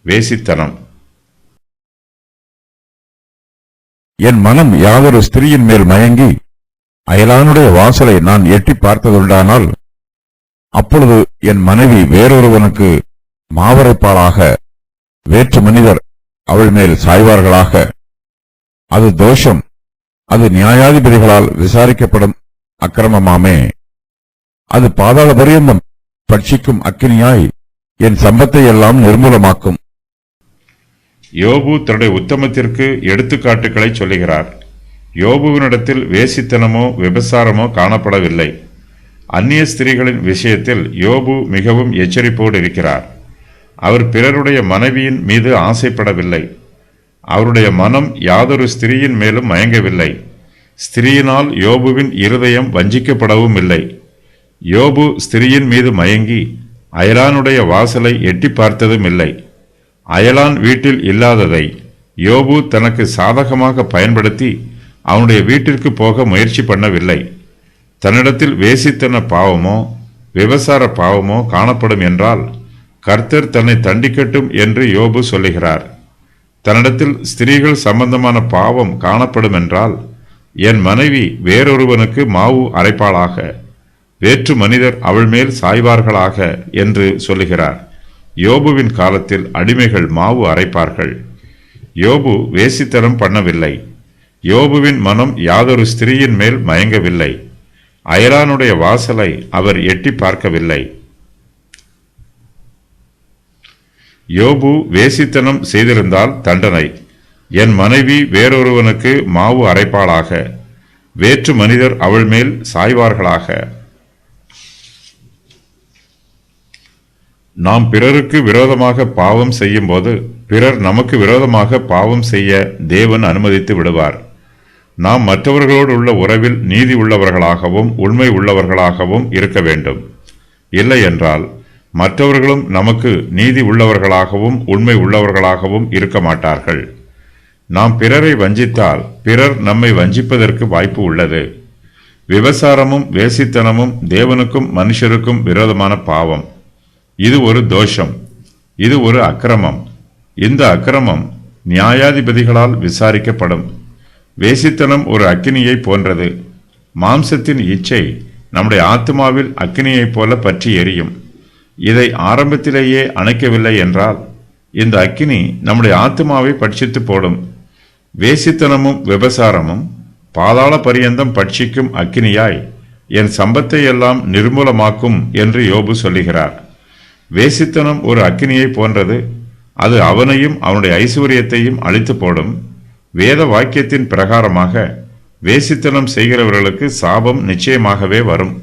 வேசித்தனம். என் மனம் யாதொரு ஸ்திரீயின் மேல் மயங்கி அயலானுடைய வாசலை நான் எட்டி பார்த்ததுண்டானால், அப்பொழுது என் மனைவி வேறொருவனுக்கு மாவரைப்பாளாக, வேற்று மனிதர் அவள் மேல் சாய்வார்களாக. அது தோஷம், அது நியாயாதிபதிகளால் விசாரிக்கப்படும் அக்கிரமமாமே. அது பாதாள பரியந்தம் பட்சிக்கும் அக்கினியாய் என் சம்பத்தை எல்லாம் நிர்மூலமாக்கும். யோபு தன்னுடைய உத்தமத்திற்கு எடுத்துக்காட்டுகளை சொல்லுகிறார். யோபுவினிடத்தில் வேசித்தனமோ விபசாரமோ காணப்படவில்லை. அந்நிய ஸ்திரீகளின் விஷயத்தில் யோபு மிகவும் எச்சரிப்போடு இருக்கிறார். அவர் பிறருடைய மனைவியின் மீது ஆசைப்படவில்லை. அவருடைய மனம் யாதொரு ஸ்திரீயின் மேலும் மயங்கவில்லை. ஸ்திரீயினால் யோபுவின் இருதயம் வஞ்சிக்கப்படவும் இல்லை. யோபு ஸ்திரீயின் மீது மயங்கி அயலானுடைய வாசலை எட்டி பார்த்ததும் இல்லை. அயலான் வீட்டில் இல்லாததை யோபு தனக்கு சாதகமாக பயன்படுத்தி அவனுடைய வீட்டிற்கு போக முயற்சி பண்ணவில்லை. தன்னிடத்தில் வேசித்தன பாவமோ விபசார பாவமோ காணப்படும் என்றால் கர்த்தர் தன்னை தண்டிக்கட்டும் என்று யோபு சொல்லுகிறார். தன்னிடத்தில் ஸ்திரீகள் சம்பந்தமான பாவம் காணப்படும் என்றால், என் மனைவி வேறொருவனுக்கு மாவு அரைப்பாளாக, வேற்று மனிதர் அவள் மேல் சாய்வார்களாக என்று சொல்லுகிறார். யோபுவின் காலத்தில் அடிமைகள் மாவு அரைப்பார்கள். யோபு வேசித்தனம் பண்ணவில்லை. யோபுவின் மனம் யாதொரு ஸ்திரீயின் மேல் மயங்கவில்லை. அயலானுடைய வாசலை அவர் எட்டி பார்க்கவில்லை. யோபு வேசித்தனம் செய்திருந்தால் தண்டனை. என் மனைவி வேறொருவனுக்கு மாவு அரைப்பாளாக, வேற்று மனிதர் அவள் மேல் சாய்வார்களாக. நாம் பிறருக்கு விரோதமாக பாவம் செய்யும் போது பிறர் நமக்கு விரோதமாக பாவம் செய்ய தேவன் அனுமதித்து விடுவார். நாம் மற்றவர்களோடு உள்ள உறவில் நீதி உள்ளவர்களாகவும் உண்மை உள்ளவர்களாகவும் இருக்க வேண்டும். இல்லை என்றால் மற்றவர்களும் நமக்கு நீதி உள்ளவர்களாகவும் உண்மை உள்ளவர்களாகவும் இருக்க மாட்டார்கள். நாம் பிறரை வஞ்சித்தால் பிறர் நம்மை வஞ்சிப்பதற்கு வாய்ப்பு உள்ளது. விபசாரமும் வேசித்தனமும் தேவனுக்கும் மனுஷருக்கும் விரோதமான பாவம். இது ஒரு தோஷம், இது ஒரு அக்கிரமம். இந்த அக்கிரமம் நியாயாதிபதிகளால் விசாரிக்கப்படும். வேசித்தனம் ஒரு அக்கினியை போன்றது. மாம்சத்தின் இச்சை நம்முடைய ஆத்மாவில் அக்கினியைப் போல பற்றி எரியும். இதை ஆரம்பத்திலேயே அணைக்கவில்லை என்றால் இந்த அக்கினி நம்முடைய ஆத்மாவை பட்சித்து போடும். வேசித்தனமும் விபசாரமும் பாதாள பரியந்தம் பட்சிக்கும் அக்கினியாய் என் சம்பத்தை எல்லாம் நிர்மூலமாக்கும் என்று யோபு சொல்லுகிறார். வேசித்தனம் ஒரு அக்கினியை போன்றது. அது அவனையும் அவனுடைய ஐஸ்வர்யத்தையும் அழித்து போடும். வேத வாக்கியத்தின் பிரகாரமாக வேசித்தனம் செய்கிறவர்களுக்கு சாபம் நிச்சயமாகவே வரும்.